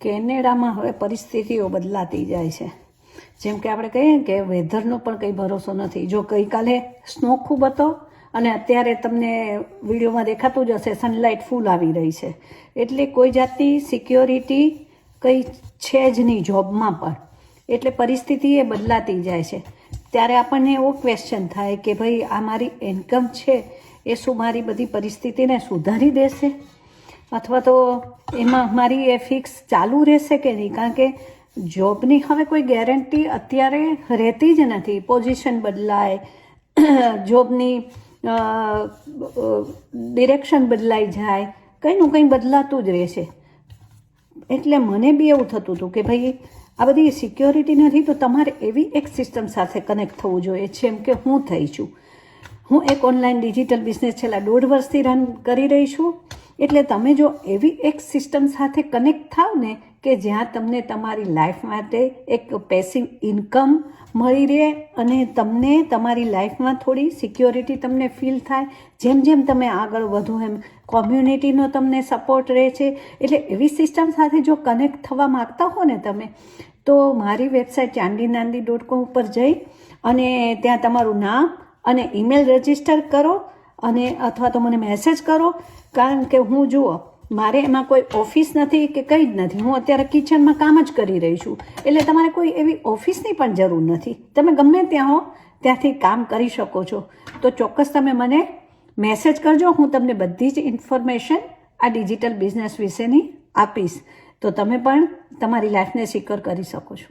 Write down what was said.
કેનેડામાં હવે પરિસ્થિતિઓ બદલાતી જાય છે. જેમ કે આપણે કહીએ કે વેધરનો પણ કંઈ ભરોસો નથી. જો ગઈકાલે સ્નો ખૂબ હતો અને અત્યારે તમને વિડીયોમાં દેખાતું જ હશે સનલાઇટ ફૂલ આવી રહી છે. એટલે કોઈ જાતની સિક્યોરિટી કંઈ છે જ નહીં જોબમાં પણ. એટલે પરિસ્થિતિ એ બદલાતી જાય છે. ત્યારે આપણને એવો ક્વેશ્ચન થાય કે ભાઈ આ મારી ઇન્કમ છે એ શું મારી બધી પરિસ્થિતિને સુધારી દેશે અથવા તો એમાં મારી એ ફિક્સ ચાલુ રહેશે કે નહીં. કારણ કે જોબની હવે કોઈ ગેરંટી અત્યારે રહેતી જ નથી. પોઝિશન બદલાય, જોબની ડિરેક્શન બદલાઈ જાય, કંઈનું કંઈ બદલાતું જ રહેશે. એટલે મને બી એવું થતું હતું કે ભાઈ આ બધી સિક્યોરિટી નથી તો તમારે એવી એક સિસ્ટમ સાથે કનેક્ટ થવું જોઈએ. જેમ કે હું થઈ છું, હું એક ઓનલાઈન ડિજિટલ બિઝનેસ છેલ્લા 1.5 વર્ષથી રન કરી રહી છું. એટલે તમે જો એવી એક સિસ્ટમ સાથે કનેક્ટ થાવ ને કે જ્યાં તમને તમારી લાઈફ માટે એક પેસિવ ઇન્કમ મળી રહે અને તમને તમારી લાઈફમાં થોડી સિક્યોરિટી તમને ફીલ થાય. જેમ જેમ તમે આગળ વધો એમ કોમ્યુનિટીનો તમને સપોર્ટ રહે છે. એટલે એવી સિસ્ટમ સાથે જો કનેક્ટ થવા માગતા હો ને તમે તો મારી વેબસાઇટ chandiNandi.com ઉપર જઈ અને ત્યાં તમારું નામ અને ઈમેલ રજીસ્ટર કરો અને અથવા તો મને મેસેજ કરો. કારણ કે હું જુઓ મારે એમાં કોઈ ઓફિસ નથી કે કંઈ જ નથી. હું અત્યારે કિચનમાં કામ જ કરી રહી છું. એટલે તમારે કોઈ એવી ઓફિસની પણ જરૂર નથી. તમે ગમે ત્યાં હો ત્યાંથી કામ કરી શકો છો. તો ચોક્કસ તમે મને મેસેજ કરજો. હું તમને બધી જ ઇન્ફોર્મેશન આ ડિજિટલ બિઝનેસ વિશેની આપીશ. તો તમે પણ તમારી લાઈફને સિક્યોર કરી શકો છો.